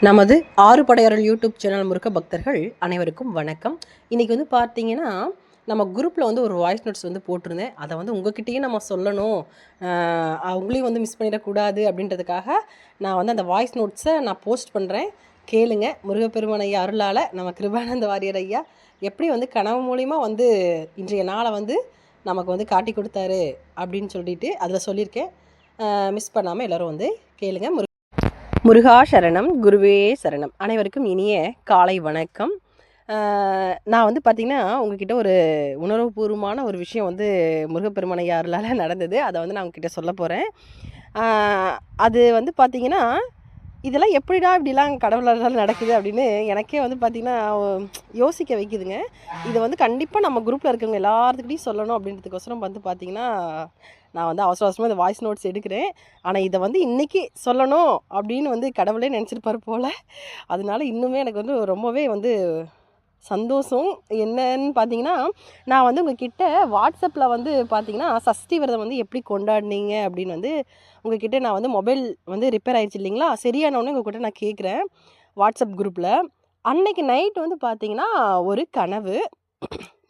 நமது ஆறு படையாளர் YouTube channel Muruga பக்தர்கள் அனைவருக்கும் வணக்கம். இன்றைக்கி வந்து பார்த்தீங்கன்னா, நம்ம குரூப்பில் வந்து ஒரு வாய்ஸ் நோட்ஸ் வந்து போட்டிருந்தேன். அதை வந்து உங்ககிட்டயும் நம்ம சொல்லணும், அவங்களையும் வந்து மிஸ் பண்ணிடக்கூடாது அப்படின்றதுக்காக நான் வந்து அந்த வாய்ஸ் நோட்ஸை நான் போஸ்ட் பண்ணுறேன். கேளுங்க. முருகப்பெருமான் ஐயா அருளால் நம்ம கிருபானந்த வாரியர் ஐயா எப்படி வந்து கனவு மூலிமா வந்து இன்றைய நாளை வந்து நமக்கு வந்து காட்டி கொடுத்தாரு அப்படின்னு சொல்லிட்டு அதில் சொல்லியிருக்கேன். மிஸ் பண்ணாமல் எல்லோரும் வந்து கேளுங்க. முருகா சரணம், குருவே சரணம். அனைவருக்கும் இனிய காலை வணக்கம். நான் வந்து பார்த்திங்கன்னா உங்ககிட்ட ஒரு உணர்வுபூர்வமான ஒரு விஷயம் வந்து முருகப்பெருமான் அருளால் நடந்தது. அதை வந்து நான் உங்ககிட்ட சொல்ல போகிறேன். அது வந்து பார்த்திங்கன்னா, இதெல்லாம் எப்படிடா இப்படிலாம் கடவுளால் நடக்குது அப்படின்னு எனக்கே வந்து பார்த்திங்கன்னா யோசிக்க வைக்குதுங்க. இதை வந்து கண்டிப்பாக நம்ம குரூப்பில் இருக்கவங்க எல்லாத்துக்கிட்டையும் சொல்லணும் அப்படின்றதுக்கோசரம் வந்து பார்த்திங்கன்னா நான் வந்து அவசர அவசரமாக இந்த வாய்ஸ் நோட்ஸ் எடுக்கிறேன். ஆனால் இதை வந்து இன்றைக்கி சொல்லணும் அப்படின்னு வந்து கடவுளே நினச்சிருப்பார் போல். அதனால இன்னுமே எனக்கு வந்து ரொம்பவே வந்து சந்தோஷம். என்னன்னு பார்த்தீங்கன்னா, நான் வந்து உங்ககிட்ட வாட்ஸ்அப்பில் வந்து பார்த்தீங்கன்னா சஷ்டி விரதம் வந்து எப்படி கொண்டாடினீங்க அப்படின்னு வந்து உங்ககிட்ட நான் வந்து மொபைல் வந்து ரிப்பேர் ஆகிடுச்சு இல்லைங்களா, சரியானோடனே உங்கள்கிட்ட நான் கேட்குறேன் வாட்ஸ்அப் குரூப்பில். அன்னைக்கு நைட் வந்து பார்த்திங்கன்னா ஒரு கனவு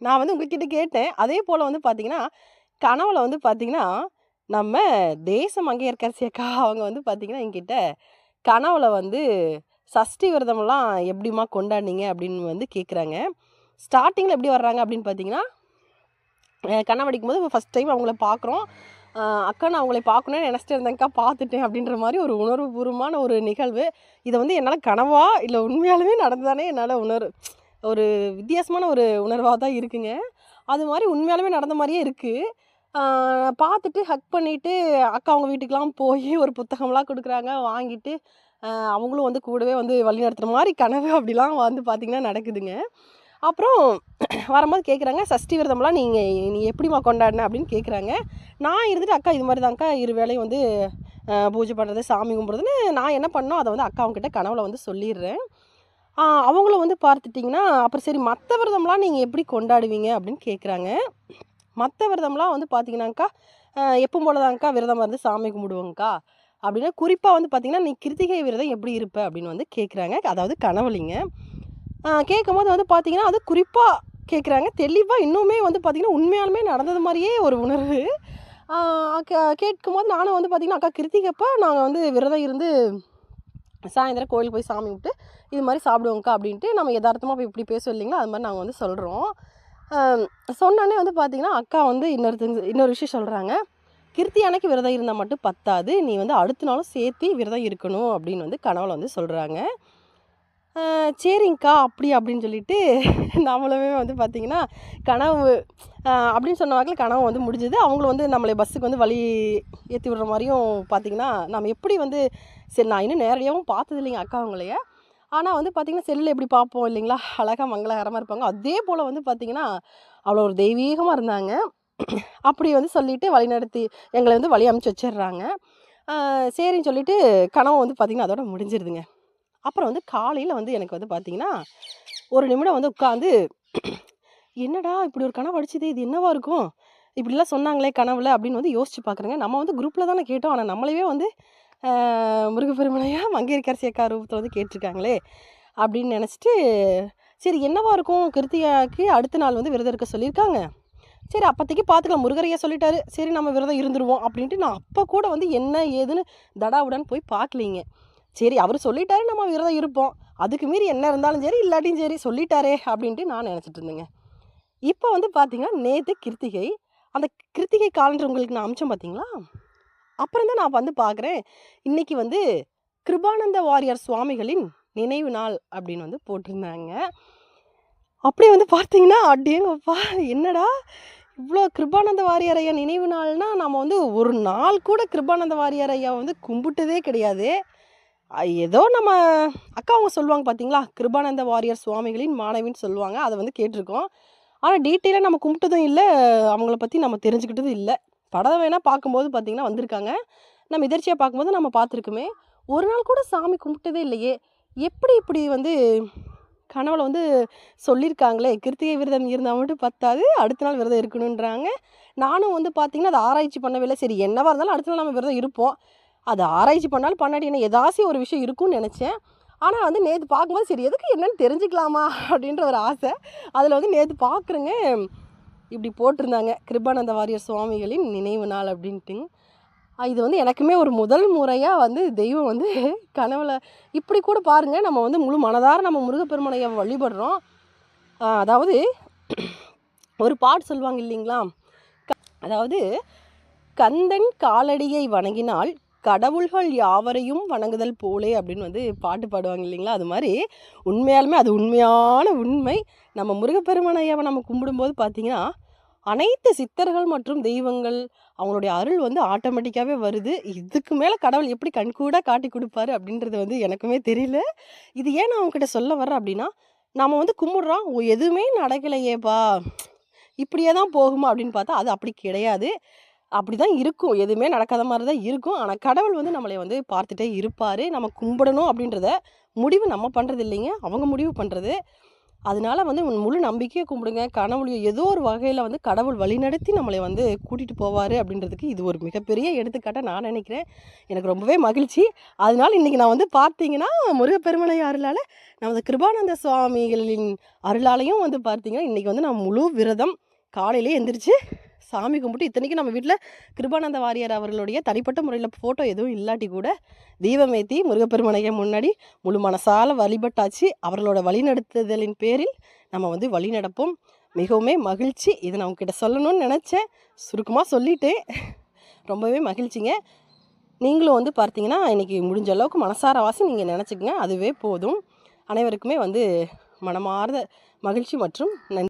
நான் வந்து உங்ககிட்ட கேட்டேன். அதே போல் வந்து பார்த்திங்கன்னா கனவுல வந்து பார்த்திங்கன்னா, நம்ம தேசம் மங்கையர்க்கரசி அக்கா அவங்க வந்து பார்த்திங்கன்னா என்கிட்ட கனவுல வந்து சஷ்டி விரதமெல்லாம் எப்படிம்மா கொண்டாடினீங்க அப்படின்னு வந்து கேட்குறாங்க. ஸ்டார்டிங்கில் எப்படி வர்றாங்க அப்படின்னு பார்த்தீங்கன்னா, கனவடிக்கும் போது ஃபஸ்ட் டைம் அவங்கள பார்க்குறோம். அக்கா நான் அவங்கள பார்க்கணுன்னு நினச்சிட்டு இருந்தேங்க்கா, பார்த்துட்டேன் அப்படின்ற மாதிரி ஒரு உணர்வுபூர்வமான ஒரு நிகழ்வு. இதை வந்து என்னால் கனவா இல்லை உண்மையாலுமே நடந்ததானே என்னால் ஒரு வித்தியாசமான ஒரு உணர்வாக தான் இருக்குங்க. அது மாதிரி உண்மையாலுமே நடந்த மாதிரியே இருக்குது. பார்த்துட்டு ஹக் பண்ணிவிட்டு அக்கா அவங்க வீட்டுக்கெலாம் போய் ஒரு புத்தகம்லாம் கொடுக்குறாங்க, வாங்கிட்டு அவங்களும் வந்து கூடவே வந்து வழி நடத்துகிற மாதிரி கனவு அப்படிலாம் வந்து பார்த்திங்கன்னா நடக்குதுங்க. அப்புறம் வரும்போது கேட்குறாங்க, சஷ்டி விரதம்லாம் நீ எப்படிம்மா கொண்டாடின அப்படின்னு கேட்குறாங்க. நான் இருந்துட்டு அக்கா இது மாதிரி தான்க்கா இரு வேலையும் வந்து பூஜை பண்ணுறது, சாமி கும்பிட்றதுன்னு நான் என்ன பண்ணோம் அதை வந்து அக்கா அவங்ககிட்ட கனவுல வந்து சொல்லிடுறேன். அவங்களும் வந்து பார்த்துட்டிங்கன்னா, அப்புறம் சரி மற்ற விரதம்லாம் நீங்கள் எப்படி கொண்டாடுவீங்க அப்படின்னு கேட்குறாங்க. மற்ற விரதம்லாம் வந்து பார்த்திங்கனாக்கா எப்பவும் போல தான்க்கா விரதம் வந்து சாமி கும்பிடுவோங்க்கா அப்படின்னா, குறிப்பாக வந்து பார்த்திங்கன்னா நீ கிருத்திகை விரதம் எப்படி இருப்ப அப்படின்னு வந்து கேட்குறாங்க. அதாவது கனவுலிங்க. கேட்கும்போது வந்து பார்த்திங்கன்னா அது குறிப்பாக கேட்குறாங்க. தெளிவாக இன்னுமே வந்து பார்த்திங்கன்னா உண்மையாலுமே நடந்தது மாதிரியே ஒரு உணர்வு. கேட்கும்போது நானும் வந்து பார்த்திங்கன்னா அக்கா கிருத்திகைப்போ நாங்கள் வந்து விரதம் இருந்து சாயந்தரம் கோயிலுக்கு போய் சாமி விட்டு இது மாதிரி சாப்பிடுவோங்க்கா அப்படின்ட்டு நம்ம யதார்த்தமாக போய் இப்படி பேசுவோம் இல்லைங்களா, அது மாதிரி நாங்கள் வந்து சொல்கிறோம். சொன்னோடனே வந்து பார்த்திங்கன்னா அக்கா வந்து இன்னொரு விஷயம் சொல்கிறாங்க. கிருத்தி அன்னைக்கு விரதம் இருந்தால் மட்டும் பத்தாது, நீ வந்து அடுத்த நாளும் சேர்த்து விரதம் இருக்கணும் அப்படின்னு வந்து கனவுல வந்து சொல்கிறாங்க. சரிங்க்கா அப்படி அப்படின்னு சொல்லிட்டு நம்மளுமே வந்து பார்த்திங்கன்னா கனவு அப்படின்னு சொன்ன வாக்கில் கனவு வந்து முடிஞ்சுது. அவங்களும் வந்து நம்மளை பஸ்ஸுக்கு வந்து வழி ஏற்றி விடுற மாதிரியும் பார்த்திங்கன்னா நம்ம எப்படி வந்து சரி நான் இன்னும் நேரடியாகவும் பார்த்தது இல்லைங்க அக்கா அவங்களைய. ஆனால் வந்து பார்த்திங்கன்னா செல்லில் எப்படி பார்ப்போம் இல்லைங்களா, அழகாக மங்களகரமாக இருப்பாங்க. அதே போல் வந்து பார்த்திங்கன்னா அவ்வளோ ஒரு தெய்வீகமாக இருந்தாங்க. அப்படி வந்து சொல்லிவிட்டு வழிநடத்தி எங்களை வந்து வழி அமுச்சு வச்சிடுறாங்க. சரின்னு சொல்லிவிட்டு கனவு வந்து பார்த்திங்கன்னா அதோட முடிஞ்சிருதுங்க. அப்புறம் வந்து காலையில் வந்து எனக்கு வந்து பார்த்திங்கன்னா ஒரு நிமிடம் வந்து உட்காந்து என்னடா இப்படி ஒரு கனவு அடிச்சுது, இது என்னவா இருக்கும், இப்படிலாம் சொன்னாங்களே கனவுல அப்படின்னு வந்து யோசிச்சு பார்க்குறேங்க. நம்ம வந்து குரூப்பில் தானே கேட்டோம், ஆனால் நம்மளையே வந்து முருகப்பெருமானையா மங்கையர்க்கரசி அக்கா ரூபத்தில் வந்து கேட்டிருக்காங்களே அப்படின்னு நினச்சிட்டு, சரி என்னவா இருக்கும், கிருத்திகாவுக்கு அடுத்த நாள் வந்து விரதம் இருக்க சொல்லியிருக்காங்க, சரி அப்போதைக்கு பார்த்துக்கலாம், முருகரையா சொல்லிட்டாரு, சரி நம்ம விரதம் இருந்துருவோம் அப்படின்ட்டு நான் அப்போ கூட வந்து என்ன ஏதுன்னு தடாவுடான்னு போய் பார்க்கலிங்க. சரி அவர் சொல்லிட்டாரு நம்ம விரதம் இருப்போம், அதுக்கு மீறி என்ன இருந்தாலும் சரி இல்லாட்டியும் சரி சொல்லிட்டாரே அப்படின்ட்டு நான் நினச்சிட்டு இருந்தேங்க. இப்போ வந்து பார்த்திங்கன்னா நேற்று கிருத்திகை, அந்த கிருத்திகை காலண்டர் உங்களுக்கு நான் அமிச்சேன் பார்த்தீங்களா, அப்புறம் தான் நான் வந்து பார்க்குறேன் இன்றைக்கி வந்து கிருபானந்த வாரியர் சுவாமிகளின் நினைவு நாள் அப்படின்னு வந்து போட்டிருந்தாங்க. அப்படியே வந்து பார்த்தீங்கன்னா அடேங்கப்பா என்னடா இவ்வளோ கிருபானந்த வாரியர் ஐயா நினைவு நாள்னால் நம்ம வந்து ஒரு நாள் கூட கிருபானந்த வாரியர் ஐயா வந்து கும்பிட்டதே கிடையாது. ஏதோ நம்ம அக்கா அவங்க சொல்லுவாங்க பார்த்தீங்களா, கிருபானந்த வாரியர் சுவாமிகளின் மாணவின்னு சொல்லுவாங்க, அதை வந்து கேட்டிருக்கோம். ஆனால் டீட்டெயிலாக நம்ம கும்பிட்டதும் இல்லை, அவங்கள பற்றி நம்ம தெரிஞ்சுக்கிட்டதும் இல்லை. படம் வேணால் பார்க்கும்போது பார்த்திங்கன்னா வந்திருக்காங்க, நம்ம எதிர்ச்சியாக பார்க்கும்போது நம்ம பார்த்துருக்குமே, ஒரு நாள் கூட சாமி கும்பிட்டதே இல்லையே, எப்படி இப்படி வந்து கனவுல வந்து சொல்லியிருக்காங்களே கிருத்திகை விரதம் இருந்தால் மட்டும் பத்தாது அடுத்த நாள் விரதம் இருக்கணுன்றாங்க. நானும் வந்து பார்த்திங்கன்னா அதை ஆராய்ச்சி பண்ணவே இல்லை. சரி என்னவாக இருந்தாலும் அடுத்த நாள் நம்ம விரதம் இருப்போம், அது ஆராய்ச்சி பண்ணாலும் பண்ணாடி என்ன ஏதாச்சும் ஒரு விஷயம் இருக்கும்னு நினச்சேன். ஆனால் வந்து நேற்று பார்க்கும்போது சரி எதுக்கு என்னன்னு தெரிஞ்சுக்கலாமா அப்படின்ற ஒரு ஆசை. அதில் வந்து நேற்று பார்க்குறேங்க, இப்படி போட்டிருந்தாங்க கிருபானந்த வாரியர் சுவாமிகளின் நினைவு நாள் அப்படின்ட்டு. இது வந்து எனக்குமே ஒரு முதல் முறையாக வந்து தெய்வம் வந்து கனவுல இப்படி கூட பாருங்கள், நம்ம வந்து முழு மனதார நம்ம முருகப்பெருமானையை வழிபடுறோம். அதாவது ஒரு பாட்டு சொல்லுவாங்க இல்லைங்களா, அதாவது கந்தன் காலடியை வணங்கினால் கடவுள்கள் யாவரையும் வணங்குதல் போலே அப்படின்னு வந்து பாட்டு பாடுவாங்க இல்லைங்களா. அது மாதிரி உண்மையாலுமே அது உண்மையான உண்மை. நம்ம முருகப்பெருமானையாவை நம்ம கும்பிடும்போது பார்த்திங்கன்னா அனைத்து சித்தர்கள் மற்றும் தெய்வங்கள் அவங்களுடைய அருள் வந்து ஆட்டோமேட்டிக்காகவே வருது. இதுக்கு மேலே கடவுள் எப்படி கண்கூட காட்டி கொடுப்பாரு அப்படின்றது வந்து எனக்குமே தெரியல. இது ஏன் நான் அவங்ககிட்ட சொல்ல வர்றேன் அப்படின்னா, நம்ம வந்து கும்பிட்றோம், எதுவுமே நடக்கலையேப்பா, இப்படியே தான் போகுமா அப்படின்னு பார்த்தா அது அப்படி கிடையாது. அப்படி தான் இருக்கும், எதுவுமே நடக்காத மாதிரி தான் இருக்கும். ஆனால் கடவுள் வந்து நம்மளை வந்து பார்த்துட்டே இருப்பார். நம்ம கும்பிடணும் அப்படின்றத முடிவு நம்ம பண்ணுறது இல்லைங்க, அவங்க முடிவு பண்ணுறது. அதனால வந்து முழு நம்பிக்கையை கும்பிடுங்க. கனவுலையும் ஏதோ ஒரு வகையில் வந்து கடவுள் வழிநடத்தி நம்மளை வந்து கூட்டிகிட்டு போவார் அப்படின்றதுக்கு இது ஒரு மிகப்பெரிய எடுத்துக்காட்டாக நான் நினைக்கிறேன். எனக்கு ரொம்பவே மகிழ்ச்சி. அதனால இன்றைக்கி நான் வந்து பார்த்தீங்கன்னா முருகப்பெருமனை அருளால் நமது கிருபானந்த சுவாமிகளின் அருளாலையும் வந்து பார்த்தீங்கன்னா இன்றைக்கி வந்து நான் முழு விரதம் காலையிலே எந்திரிச்சு சாமி கும்பிட்டு, இத்தனைக்கும் நம்ம வீட்டில் கிருபானந்த வாரியார் அவர்களுடைய தனிப்பட்ட முறையில் ஃபோட்டோ எதுவும் இல்லாட்டி கூட தீபமேற்றி முருகப்பெருமனையை முன்னாடி முழு மனசால வழிபட்டாச்சு. அவர்களோட வழிநடத்துதலின் பேரில் நம்ம வந்து வழி நடப்போம். மிகவுமே மகிழ்ச்சி. இதை நான் உங்ககிட்ட சொல்லணும்னு நினச்சேன், சுருக்கமாக சொல்லிட்டேன். ரொம்பவே மகிழ்ச்சிங்க. நீங்களும் வந்து பார்த்தீங்கன்னா இன்றைக்கி முடிஞ்ச அளவுக்கு மனசார வாசி நீங்கள் நினச்சிக்கங்க, அதுவே போதும். அனைவருக்குமே வந்து மனமார்ந்த மகிழ்ச்சி மற்றும் நன்றி.